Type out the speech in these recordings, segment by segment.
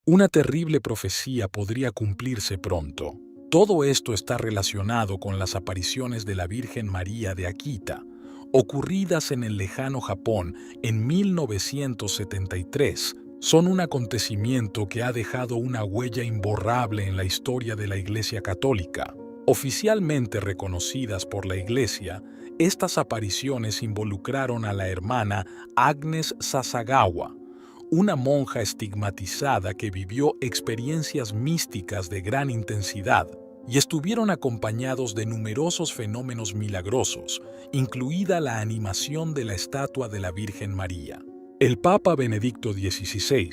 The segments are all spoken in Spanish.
Una terrible profecía podría cumplirse pronto. Todo esto está relacionado con las apariciones de la Virgen María de Akita, ocurridas en el lejano Japón en 1973. Son un acontecimiento que ha dejado una huella imborrable en la historia de la Iglesia Católica. Oficialmente reconocidas por la Iglesia, estas apariciones involucraron a la hermana Agnes Sasagawa, una monja estigmatizada que vivió experiencias místicas de gran intensidad y estuvieron acompañados de numerosos fenómenos milagrosos, incluida la animación de la estatua de la Virgen María. El Papa Benedicto XVI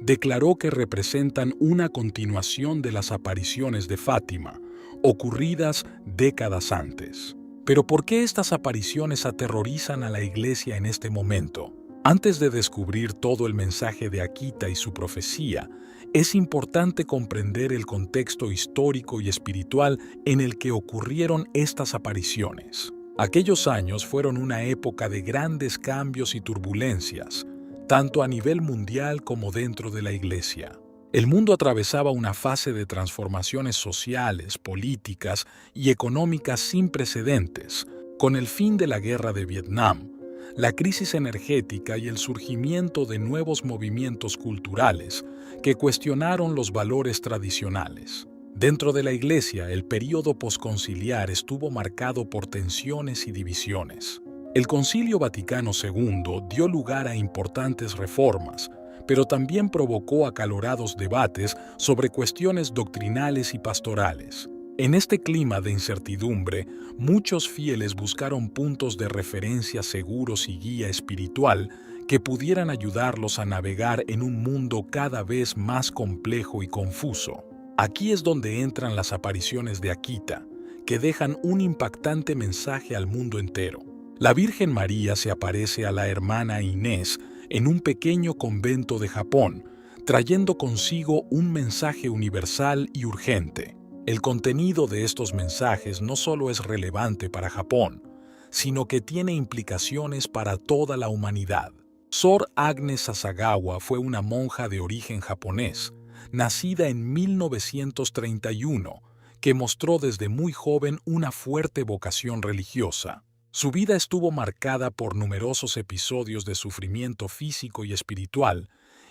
declaró que representan una continuación de las apariciones de Fátima, ocurridas décadas antes. Pero ¿por qué estas apariciones aterrorizan a la Iglesia en este momento? Antes de descubrir todo el mensaje de Akita y su profecía, es importante comprender el contexto histórico y espiritual en el que ocurrieron estas apariciones. Aquellos años fueron una época de grandes cambios y turbulencias, tanto a nivel mundial como dentro de la Iglesia. El mundo atravesaba una fase de transformaciones sociales, políticas y económicas sin precedentes, con el fin de la guerra de Vietnam, la crisis energética y el surgimiento de nuevos movimientos culturales que cuestionaron los valores tradicionales. Dentro de la Iglesia, el período posconciliar estuvo marcado por tensiones y divisiones. El Concilio Vaticano II dio lugar a importantes reformas, pero también provocó acalorados debates sobre cuestiones doctrinales y pastorales. En este clima de incertidumbre, muchos fieles buscaron puntos de referencia seguros y guía espiritual que pudieran ayudarlos a navegar en un mundo cada vez más complejo y confuso. Aquí es donde entran las apariciones de Akita, que dejan un impactante mensaje al mundo entero. La Virgen María se aparece a la hermana Inés en un pequeño convento de Japón, trayendo consigo un mensaje universal y urgente. El contenido de estos mensajes no solo es relevante para Japón, sino que tiene implicaciones para toda la humanidad. Sor Agnes Sasagawa fue una monja de origen japonés, nacida en 1931, que mostró desde muy joven una fuerte vocación religiosa. Su vida estuvo marcada por numerosos episodios de sufrimiento físico y espiritual,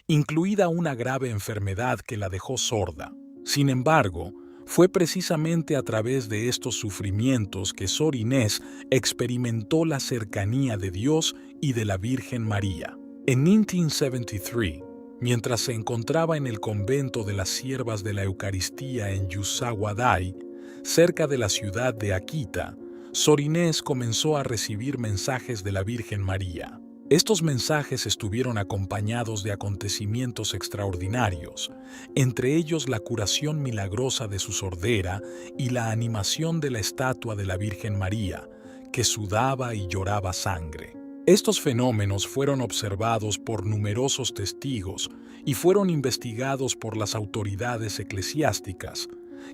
incluida una grave enfermedad que la dejó sorda. Sin embargo, fue precisamente a través de estos sufrimientos que Sor Inés experimentó la cercanía de Dios y de la Virgen María. En 1973, mientras se encontraba en el convento de las Siervas de la Eucaristía en Yusawa-dai, cerca de la ciudad de Akita, Sor Inés comenzó a recibir mensajes de la Virgen María. Estos mensajes estuvieron acompañados de acontecimientos extraordinarios, entre ellos la curación milagrosa de su sordera y la animación de la estatua de la Virgen María, que sudaba y lloraba sangre. Estos fenómenos fueron observados por numerosos testigos y fueron investigados por las autoridades eclesiásticas,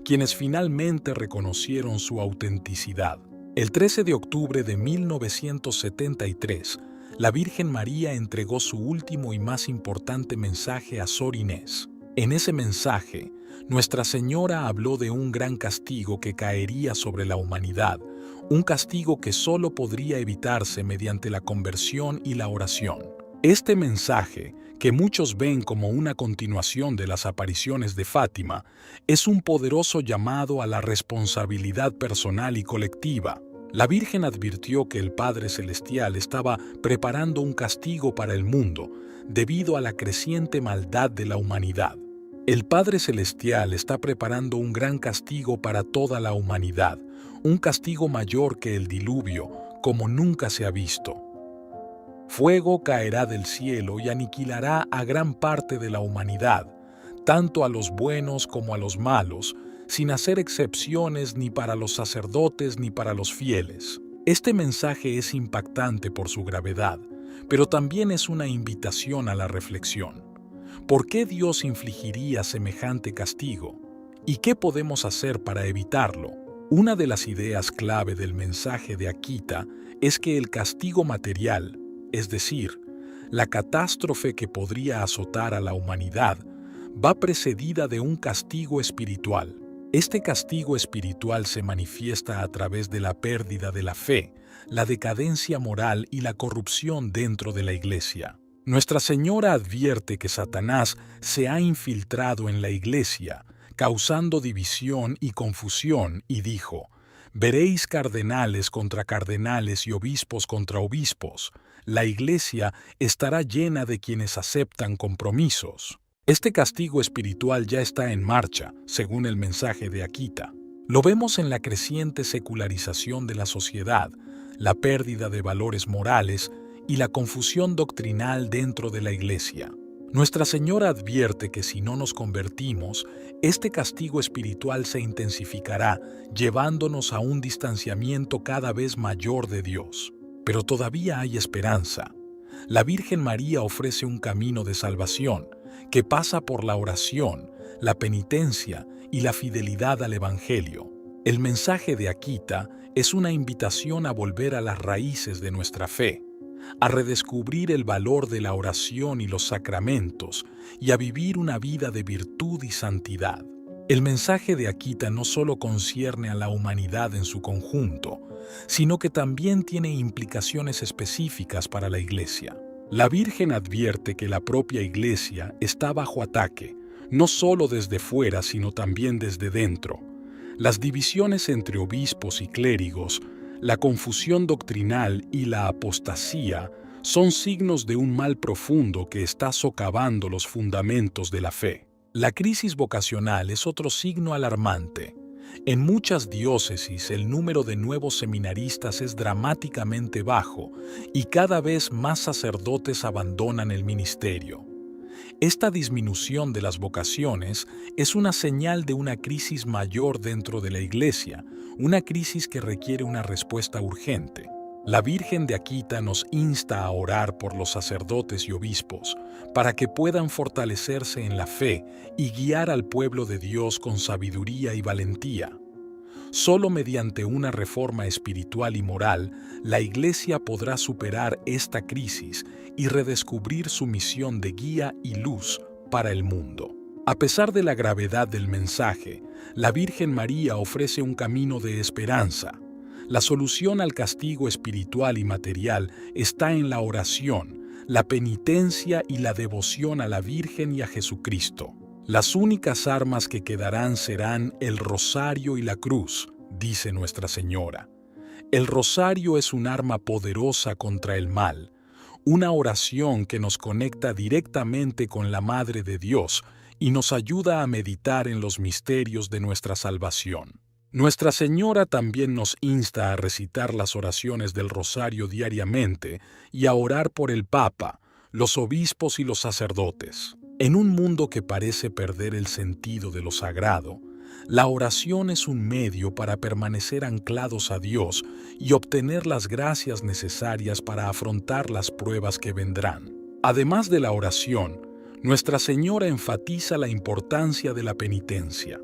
quienes finalmente reconocieron su autenticidad. El 13 de octubre de 1973, la Virgen María entregó su último y más importante mensaje a Sor Inés. En ese mensaje, Nuestra Señora habló de un gran castigo que caería sobre la humanidad, un castigo que solo podría evitarse mediante la conversión y la oración. Este mensaje, que muchos ven como una continuación de las apariciones de Fátima, es un poderoso llamado a la responsabilidad personal y colectiva. La Virgen advirtió que el Padre Celestial estaba preparando un castigo para el mundo debido a la creciente maldad de la humanidad. El Padre Celestial está preparando un gran castigo para toda la humanidad, un castigo mayor que el diluvio, como nunca se ha visto. Fuego caerá del cielo y aniquilará a gran parte de la humanidad, tanto a los buenos como a los malos, sin hacer excepciones ni para los sacerdotes ni para los fieles. Este mensaje es impactante por su gravedad, pero también es una invitación a la reflexión. ¿Por qué Dios infligiría semejante castigo? ¿Y qué podemos hacer para evitarlo? Una de las ideas clave del mensaje de Akita es que el castigo material, es decir, la catástrofe que podría azotar a la humanidad, va precedida de un castigo espiritual. Este castigo espiritual se manifiesta a través de la pérdida de la fe, la decadencia moral y la corrupción dentro de la Iglesia. Nuestra Señora advierte que Satanás se ha infiltrado en la Iglesia, causando división y confusión, y dijo: «Veréis cardenales contra cardenales y obispos contra obispos. La Iglesia estará llena de quienes aceptan compromisos». Este castigo espiritual ya está en marcha, según el mensaje de Akita. Lo vemos en la creciente secularización de la sociedad, la pérdida de valores morales y la confusión doctrinal dentro de la Iglesia. Nuestra Señora advierte que si no nos convertimos, este castigo espiritual se intensificará, llevándonos a un distanciamiento cada vez mayor de Dios. Pero todavía hay esperanza. La Virgen María ofrece un camino de salvación que pasa por la oración, la penitencia y la fidelidad al Evangelio. El mensaje de Akita es una invitación a volver a las raíces de nuestra fe, a redescubrir el valor de la oración y los sacramentos y a vivir una vida de virtud y santidad. El mensaje de Akita no solo concierne a la humanidad en su conjunto, sino que también tiene implicaciones específicas para la Iglesia. La Virgen advierte que la propia Iglesia está bajo ataque, no solo desde fuera, sino también desde dentro. Las divisiones entre obispos y clérigos, la confusión doctrinal y la apostasía son signos de un mal profundo que está socavando los fundamentos de la fe. La crisis vocacional es otro signo alarmante. En muchas diócesis el número de nuevos seminaristas es dramáticamente bajo y cada vez más sacerdotes abandonan el ministerio. Esta disminución de las vocaciones es una señal de una crisis mayor dentro de la Iglesia, una crisis que requiere una respuesta urgente. La Virgen de Akita nos insta a orar por los sacerdotes y obispos para que puedan fortalecerse en la fe y guiar al pueblo de Dios con sabiduría y valentía. Solo mediante una reforma espiritual y moral, la Iglesia podrá superar esta crisis y redescubrir su misión de guía y luz para el mundo. A pesar de la gravedad del mensaje, la Virgen María ofrece un camino de esperanza. La solución al castigo espiritual y material está en la oración, la penitencia y la devoción a la Virgen y a Jesucristo. Las únicas armas que quedarán serán el rosario y la cruz, dice Nuestra Señora. El rosario es un arma poderosa contra el mal, una oración que nos conecta directamente con la Madre de Dios y nos ayuda a meditar en los misterios de nuestra salvación. Nuestra Señora también nos insta a recitar las oraciones del rosario diariamente y a orar por el Papa, los obispos y los sacerdotes. En un mundo que parece perder el sentido de lo sagrado, la oración es un medio para permanecer anclados a Dios y obtener las gracias necesarias para afrontar las pruebas que vendrán. Además de la oración, Nuestra Señora enfatiza la importancia de la penitencia.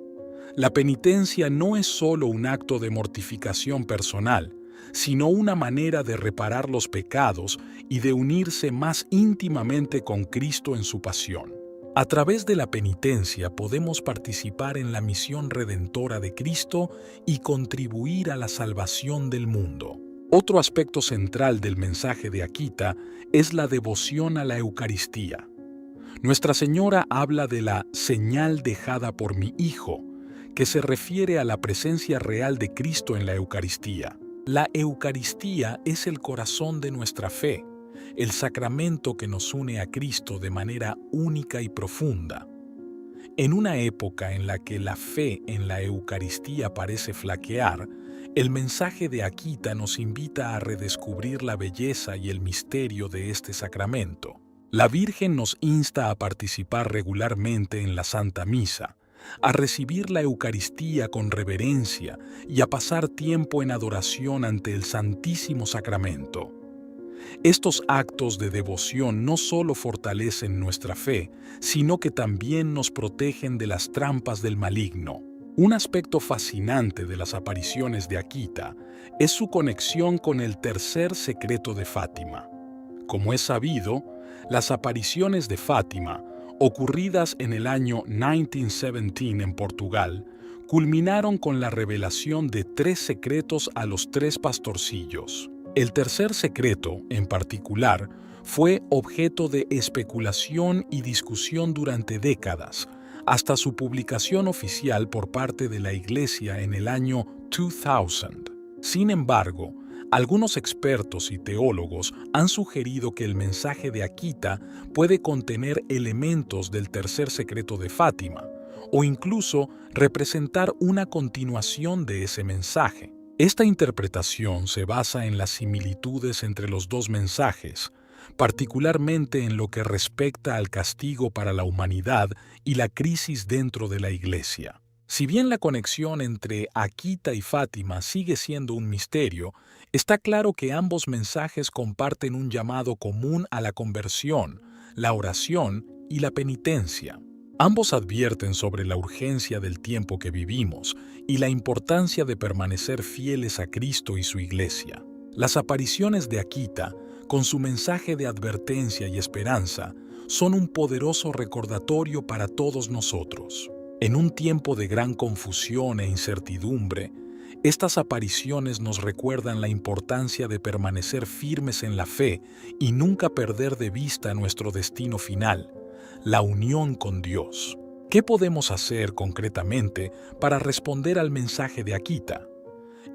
La penitencia no es solo un acto de mortificación personal, sino una manera de reparar los pecados y de unirse más íntimamente con Cristo en su pasión. A través de la penitencia podemos participar en la misión redentora de Cristo y contribuir a la salvación del mundo. Otro aspecto central del mensaje de Akita es la devoción a la Eucaristía. Nuestra Señora habla de la señal dejada por mi Hijo, que se refiere a la presencia real de Cristo en la Eucaristía. La Eucaristía es el corazón de nuestra fe, el sacramento que nos une a Cristo de manera única y profunda. En una época en la que la fe en la Eucaristía parece flaquear, el mensaje de Akita nos invita a redescubrir la belleza y el misterio de este sacramento. La Virgen nos insta a participar regularmente en la Santa Misa, a recibir la Eucaristía con reverencia y a pasar tiempo en adoración ante el Santísimo Sacramento. Estos actos de devoción no solo fortalecen nuestra fe, sino que también nos protegen de las trampas del maligno. Un aspecto fascinante de las apariciones de Akita es su conexión con el tercer secreto de Fátima. Como es sabido, las apariciones de Fátima, ocurridas en el año 1917 en Portugal, culminaron con la revelación de 3 secretos a los 3 pastorcillos. El tercer secreto, en particular, fue objeto de especulación y discusión durante décadas, hasta su publicación oficial por parte de la Iglesia en el año 2000. Sin embargo, algunos expertos y teólogos han sugerido que el mensaje de Akita puede contener elementos del tercer secreto de Fátima, o incluso representar una continuación de ese mensaje. Esta interpretación se basa en las similitudes entre los 2 mensajes, particularmente en lo que respecta al castigo para la humanidad y la crisis dentro de la Iglesia. Si bien la conexión entre Akita y Fátima sigue siendo un misterio, está claro que ambos mensajes comparten un llamado común a la conversión, la oración y la penitencia. Ambos advierten sobre la urgencia del tiempo que vivimos y la importancia de permanecer fieles a Cristo y su Iglesia. Las apariciones de Akita, con su mensaje de advertencia y esperanza, son un poderoso recordatorio para todos nosotros. En un tiempo de gran confusión e incertidumbre, estas apariciones nos recuerdan la importancia de permanecer firmes en la fe y nunca perder de vista nuestro destino final, la unión con Dios. ¿Qué podemos hacer concretamente para responder al mensaje de Akita?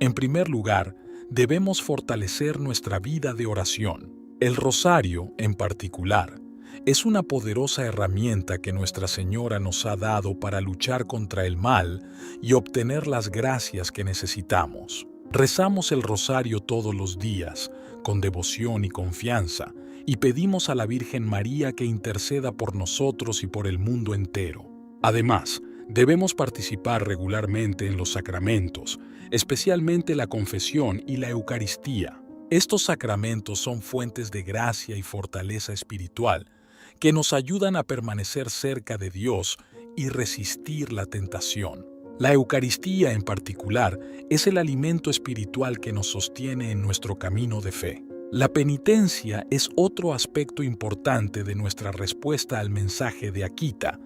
En primer lugar, debemos fortalecer nuestra vida de oración. El rosario, en particular, es una poderosa herramienta que Nuestra Señora nos ha dado para luchar contra el mal y obtener las gracias que necesitamos. Rezamos el rosario todos los días, con devoción y confianza, y pedimos a la Virgen María que interceda por nosotros y por el mundo entero. Además, debemos participar regularmente en los sacramentos, especialmente la confesión y la Eucaristía. Estos sacramentos son fuentes de gracia y fortaleza espiritual que nos ayudan a permanecer cerca de Dios y resistir la tentación. La Eucaristía, en particular, es el alimento espiritual que nos sostiene en nuestro camino de fe. La penitencia es otro aspecto importante de nuestra respuesta al mensaje de Akita.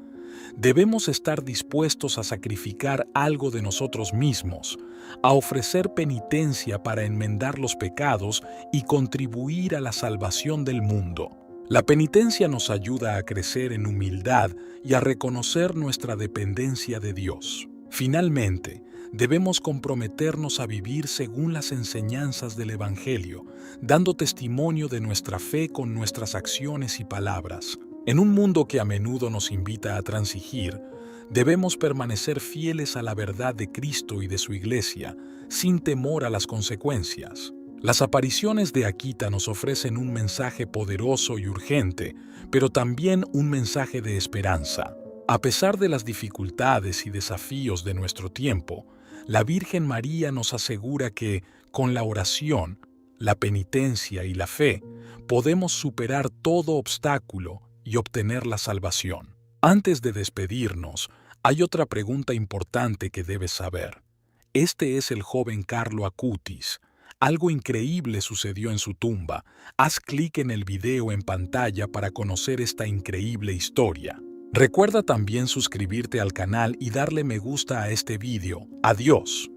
Debemos estar dispuestos a sacrificar algo de nosotros mismos, a ofrecer penitencia para enmendar los pecados y contribuir a la salvación del mundo. La penitencia nos ayuda a crecer en humildad y a reconocer nuestra dependencia de Dios. Finalmente, debemos comprometernos a vivir según las enseñanzas del Evangelio, dando testimonio de nuestra fe con nuestras acciones y palabras. En un mundo que a menudo nos invita a transigir, debemos permanecer fieles a la verdad de Cristo y de su Iglesia, sin temor a las consecuencias. Las apariciones de Akita nos ofrecen un mensaje poderoso y urgente, pero también un mensaje de esperanza. A pesar de las dificultades y desafíos de nuestro tiempo, la Virgen María nos asegura que, con la oración, la penitencia y la fe, podemos superar todo obstáculo y obtener la salvación. Antes de despedirnos, hay otra pregunta importante que debes saber. Este es el joven Carlo Acutis. Algo increíble sucedió en su tumba. Haz clic en el video en pantalla para conocer esta increíble historia. Recuerda también suscribirte al canal y darle me gusta a este video. Adiós.